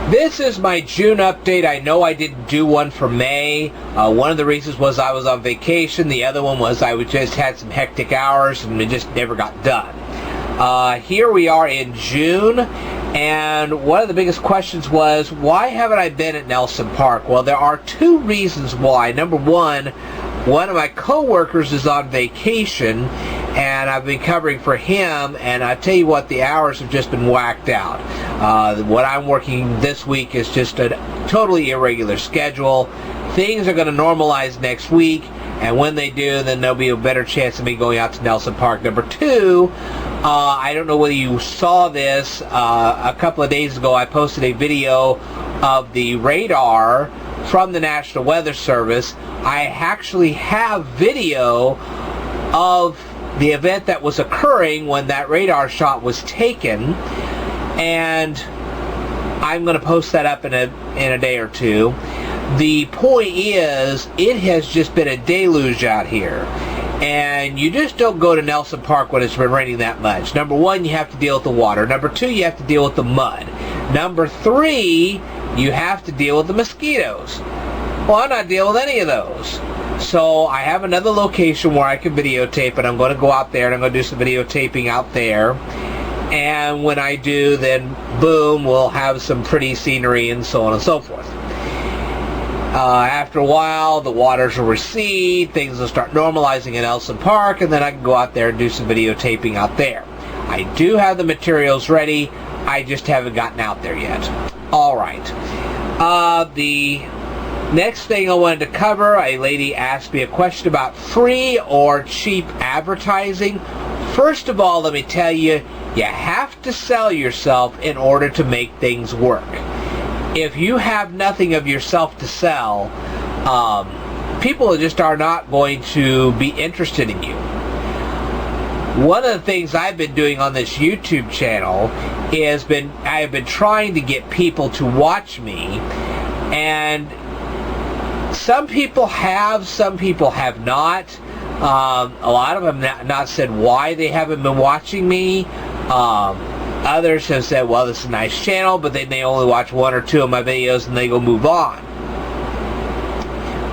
This is my June update. I know I didn't do one for May. One of the reasons was I was on vacation. The other one was I just had some hectic hours and it just never got done. Here we are in June, and one of the biggest questions was, why haven't I been at Nelson Park? Well, there are two reasons why. Number one of my co-workers is on vacation, and I've been covering for him, and I tell you what, the hours have just been whacked out. What I'm working this week is just a totally irregular schedule. Things are going to normalize next week, and when they do, then there'll be a better chance of me going out to Nelson Park. Number two, I don't know whether you saw this, a couple of days ago I posted a video of the radar from the National Weather Service. I actually have video of the event that was occurring when that radar shot was taken, and I'm going to post that up in a day or two. The point is, it has just been a deluge out here, and you just don't go to Nelson Park when it's been raining that much. Number one, you have to deal with the water. Number two, you have to deal with the mud. Number three, you have to deal with the mosquitoes. Well, I'm not dealing with any of those. So I have another location where I can videotape, and I'm going to go out there and I'm going to do some videotaping out there. And when I do, then boom, we'll have some pretty scenery and so on and so forth. After a while, the waters will recede, things will start normalizing in Nelson Park, and then I can go out there and do some videotaping out there. I do have the materials ready, I just haven't gotten out there yet. Alright. The next thing I wanted to cover, a lady asked me a question about free or cheap advertising. First of all, let me tell you, you have to sell yourself in order to make things work. If you have nothing of yourself to sell, people just are not going to be interested in you. One of the things I've been doing on this YouTube channel is I have been trying to get people to watch me, and some people have, some people have not. A lot of them not said why they haven't been watching me. Others have said, well, this is a nice channel, but then they only watch one or two of my videos and they go move on.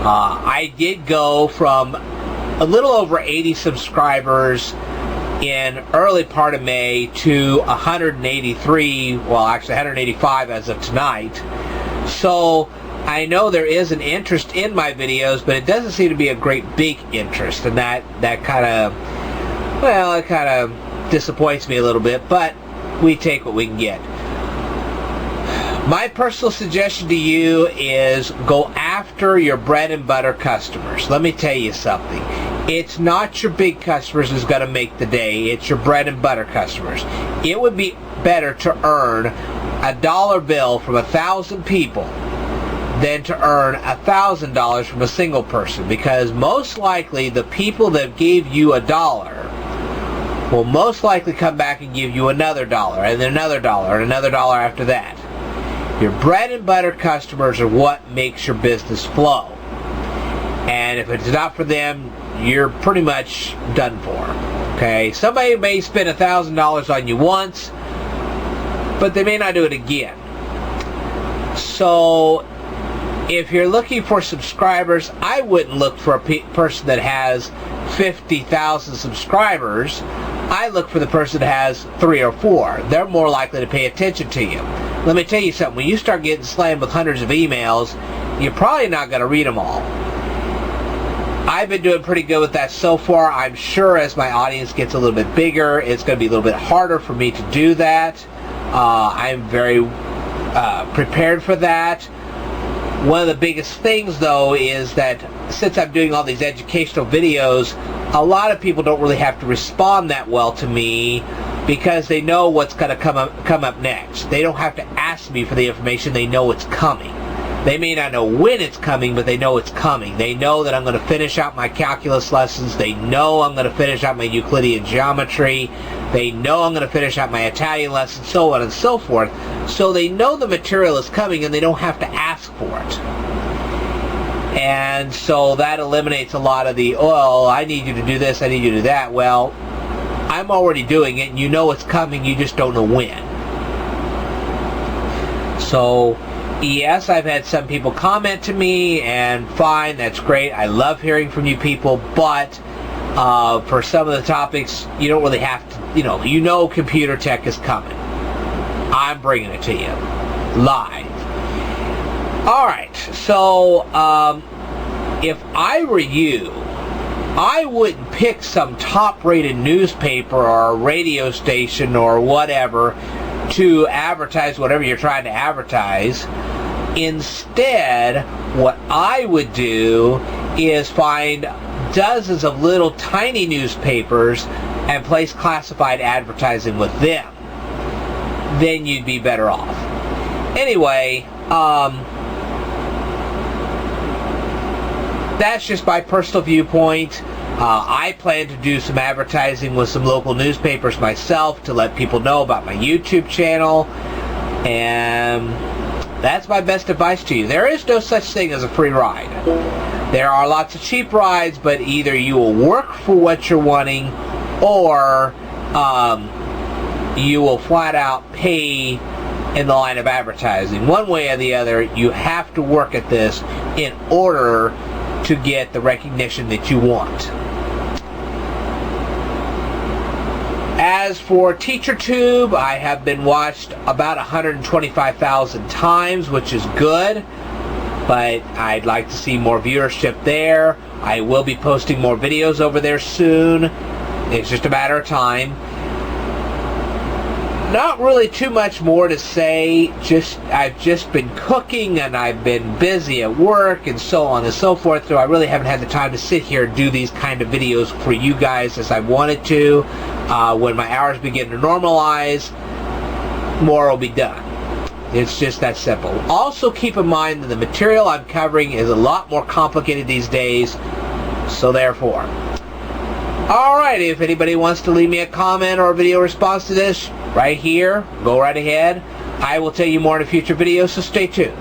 I did go from a little over 80 subscribers in early part of May to 183, well, actually 185 as of tonight. So I know there is an interest in my videos, but it doesn't seem to be a great big interest, and that kind of, well, it kind of disappoints me a little bit, but we take what we can get. My personal suggestion to you is go after your bread and butter customers. Let me tell you something. It's not your big customers who's going to make the day. It's your bread and butter customers. It would be better to earn a dollar bill from 1,000 people than to earn $1,000 from a single person, because most likely the people that gave you $1 will most likely come back and give you another $1 and then another $1 and another $1 after that. Your bread and butter customers are what makes your business flow, and if it's not for them, you're pretty much done for. Okay, somebody may spend $1,000 on you once, but they may not do it again. So if you're looking for subscribers, I wouldn't look for a person that has 50,000 subscribers. I look for the person that has 3 or 4. They're more likely to pay attention to you. Let me tell you something. When you start getting slammed with hundreds of emails, you're probably not going to read them all. I've been doing pretty good with that so far. I'm sure as my audience gets a little bit bigger, it's going to be a little bit harder for me to do that. I'm very prepared for that. One of the biggest things, though, is that since I'm doing all these educational videos, a lot of people don't really have to respond that well to me because they know what's going to come up next. They don't have to ask me for the information. They know it's coming. They may not know when it's coming, but they know it's coming. They know that I'm going to finish out my calculus lessons. They know I'm going to finish out my Euclidean geometry. They know I'm going to finish out my Italian lessons, so on and so forth. So they know the material is coming and they don't have to ask for it. And so that eliminates a lot of the, oh, I need you to do this, I need you to do that. Well, I'm already doing it and you know it's coming, you just don't know when. So, yes, I've had some people comment to me, and fine, that's great. I love hearing from you people, but for some of the topics, you don't really have to, you know computer tech is coming. I'm bringing it to you live. All right, so if I were you, I wouldn't pick some top-rated newspaper or a radio station or whatever to advertise whatever you're trying to advertise. Instead, what I would do is find dozens of little tiny newspapers and place classified advertising with them. Then you'd be better off. Anyway, that's just my personal viewpoint. I plan to do some advertising with some local newspapers myself to let people know about my YouTube channel, and that's my best advice to you. There is no such thing as a free ride. There are lots of cheap rides, but either you will work for what you're wanting, or you will flat out pay in the line of advertising. One way or the other, you have to work at this in order to get the recognition that you want. As for TeacherTube, I have been watched about 125,000 times, which is good, but I'd like to see more viewership there. I will be posting more videos over there soon. It's just a matter of time. Not really too much more to say. I've just been cooking, and I've been busy at work and so on and so forth, so I really haven't had the time to sit here and do these kind of videos for you guys as I wanted to. When my hours begin to normalize, more will be done. It's just that simple. Also keep in mind that the material I'm covering is a lot more complicated these days, so therefore. Alright, if anybody wants to leave me a comment or a video response to this, right here, go right ahead. I will tell you more in a future video, so stay tuned.